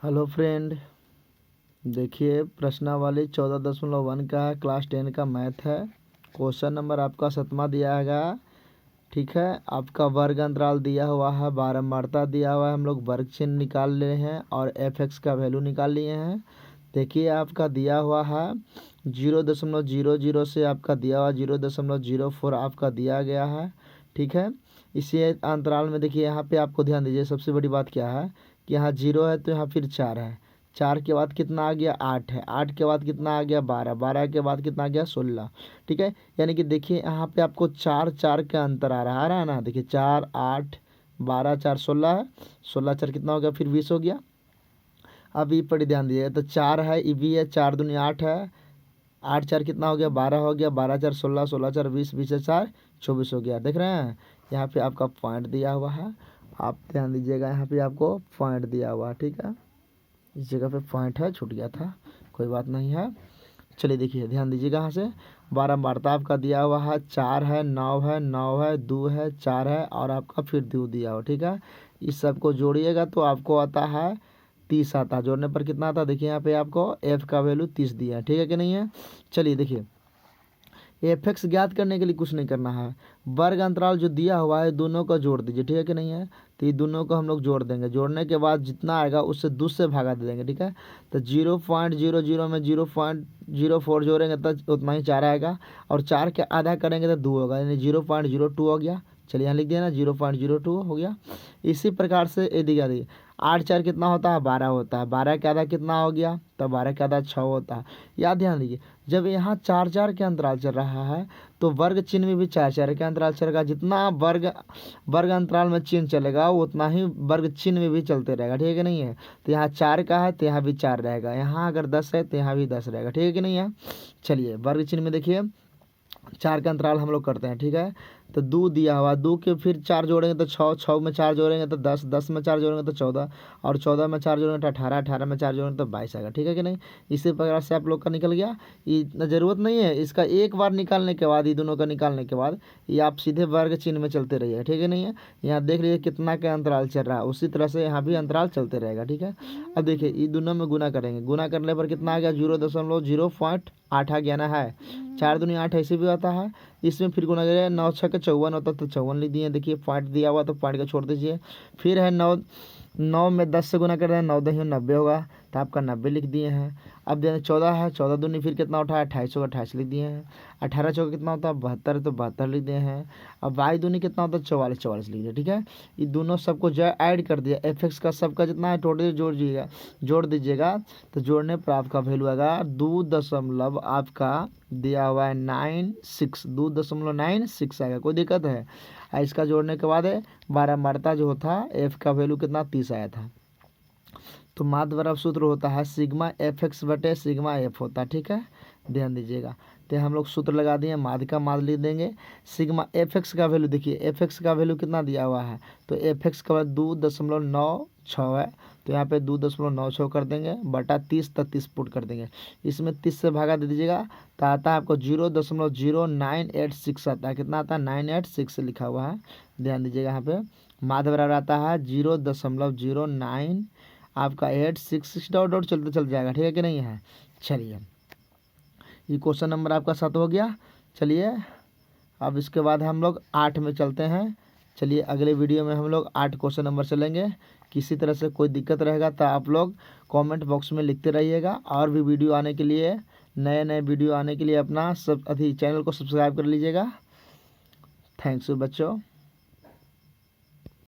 Hello friend, देखिए प्रश्नावली 14.1 का है, क्लास 10 का मैथ है। क्वेश्चन नंबर आपका 7वां दिया है। ठीक है, आपका वर्ग अंतराल दिया हुआ है, बारंबारता दिया हुआ है। हम लोग वर्ग चिन्ह निकाल रहे हैं और f(x) का वैल्यू निकाल लिए हैं। देखिए आपका दिया हुआ है 0.00 से आपका दिया हुआ 0.04 आपका दिया गया है। ठीक है, इसी अंतराल में देखिए यहाँ पे आपको ध्यान दीजिए, सबसे बड़ी बात क्या है कि यहाँ 0 है तो यहाँ फिर 4 है। 4 के बाद कितना आ गया 8 है। 8 के बाद कितना आ गया 12। 12 के बाद कितना आ गया 16। ठीक है, यानी कि देखिए यहाँ पे आपको 4 4 का अंतर आ रहा है ना। देखिए 4 8 12 4 16 है। 16 4 कितना हो गया फिर 20 हो गया। अब ये पर ध्यान दीजिए, तो 4 है, ये भी है, 4 दूनी 8 है। 8 4 कितना हो गया 12 हो गया। 12 4 16, 16 4 20, 20 4 24 हो गया। देख रहे हैं यहाँ पे आपका पॉइंट दिया हुआ है। आप ध्यान दीजिएगा, यहाँ पे आपको पॉइंट दिया हुआ है। ठीक है, इस जगह पे पॉइंट है, छूट गया था, कोई बात नहीं है। चलिए देखिए ध्यान दीजिएगा, यहाँ से बारंबारता आपका दिया हुआ है 4 है, 9 है, 9 है, 2 है, 4 है और आपका फिर 2 दिया हुआ। ठीक है, इस सब को जोड़िएगा तो आपको आता है 30 आता है। जोड़ने पर कितना आता है देखिए, यहाँ पे आपको f का वैल्यू 30 दिया है। ठीक है कि नहीं है। चलिए देखिए, f(x) ज्ञात करने के लिए कुछ नहीं करना है, वर्ग अंतराल जो दिया हुआ है दोनों का जोड़ दीजिए। ठीक है कि नहीं है, तो ये दोनों को हम लोग जोड़ देंगे। जोड़ने के बाद जितना आएगा उससे 2 से भागा दे देंगे। ठीक है, तो 0.00 में 0.04 जोड़ेंगे तो उतना ही 4 आएगा और 4 के आधा करेंगे तो 2 होगा, यानी 0.02 हो गया। चलिए यहाँ लिख दिया ना, 0.02 हो गया। इसी प्रकार से ये दिखा दी 8 4 कितना होता है 12 होता है। 12 के आधा कितना हो गया, तो 12 के आधा 6 होता है। याद ध्यान दीजिए, जब यहाँ 4 4 के अंतराल चल रहा है तो वर्ग चिन्ह में भी 4 4 के अंतराल चलेगा। जितना वर्ग अंतराल में चिन्ह चलेगा उतना ही वर्ग चिन्ह में भी चलते रहेगा। ठीक है कि नहीं है, तो यहाँ 4 का है तो यहाँ भी 4 रहेगा। यहाँ अगर 10 है तो यहाँ भी 10 रहेगा। ठीक है कि नहीं है। चलिए वर्ग चिन्ह में देखिए 4 का अंतराल हम लोग करते हैं। ठीक है, तो 2 दिया हुआ, 2 के फिर 4 जोड़ेंगे तो 6, 6 में 4 जोड़ेंगे तो 10, 10 में 4 जोड़ेंगे तो 14 और 14 में 4 जोड़ेंगे तो 18, 18 में 4 जोड़ेंगे तो 22 आएगा। ठीक है कि नहीं। इसी प्रकार से आप लोग का निकल गया। ये इतना ज़रूरत नहीं है इसका, एक बार निकालने के बाद, ये दोनों का निकालने के बाद ये आप सीधे वर्ग चिन्ह में चलते रहिएगा। ठीक है नहीं है, यहाँ देख लीजिए कितना का अंतराल चल रहा है, उसी तरह से यहाँ भी अंतराल चलते रहेगा। ठीक है, अब देखिए ये दोनों में गुना करेंगे। गुना करने पर कितना आ गया 0.08 आ गया ना है। 4 दूनी 8 ऐसे भी आता है। इसमें फिर गुना करें 9 6 के 54 होता तो 54 लिख दिए। देखिए पॉइंट दिया हुआ तो पॉइंट का छोड़ दीजिए। फिर है 9, 9 में 10 से गुना कर रहे हैं, 9 दही 90 होगा तो आपका 90 लिख दिए हैं। अब देना 14 है, 14 दूनी फिर कितना उठा है 28 होगा, 28 लिख दिए हैं। 18 चौका कितना होता है 72 तो 72 लिख दिए हैं। अब y दूनी कितना होता है 44, 44 लिख दिया। ठीक है, ये दोनों सबको जो ऐड कर दिया, f(x) का सबका जितना है टोटल जोड़ दीजिएगा तो जोड़ने पर आपका वैल्यू आएगा 2 दशमलव आपका दिया हुआ है 96, 2.96 आएगा। कोई दिक्कत है। इसका जोड़ने के बाद बारंबारता जो होता है f का वैल्यू कितना 30 आया था। तो माध्य बराबर सूत्र होता है सिग्मा f(x) बटे सिग्मा f होता है। ठीक है, ध्यान दीजिएगा। तो हम लोग सूत्र लगा दिए, माध्य का माध्य लिख देंगे। सिग्मा f(x) का वैल्यू देखिए, f(x) का वैल्यू कितना दिया हुआ है, तो f(x) का वैल्यू 2.96 है, तो यहाँ पे 2.96 कर देंगे बटा 30 तक 30 पुट कर देंगे। इसमें 30 से भागा दे दीजिएगा तो आता है आपको 0.0986 आता है। कितना आता है 986 लिखा हुआ है। ध्यान दीजिएगा, यहाँ पे माध्य बराबर आता है 0.09 आपका 86 डॉट डॉट चलते चल जाएगा। ठीक है कि नहीं है। चलिए ये क्वेश्चन नंबर आपका 7 हो गया। चलिए अब इसके बाद हम लोग 8 में चलते हैं। चलिए अगले वीडियो में हम लोग 8 क्वेश्चन नंबर चलेंगे। किसी तरह से कोई दिक्कत रहेगा तो आप लोग कमेंट बॉक्स में लिखते रहिएगा। और भी वीडियो आने के लिए, नए नए वीडियो आने के लिए अपना चैनल को सब्सक्राइब कर लीजिएगा। थैंक्स बच्चों।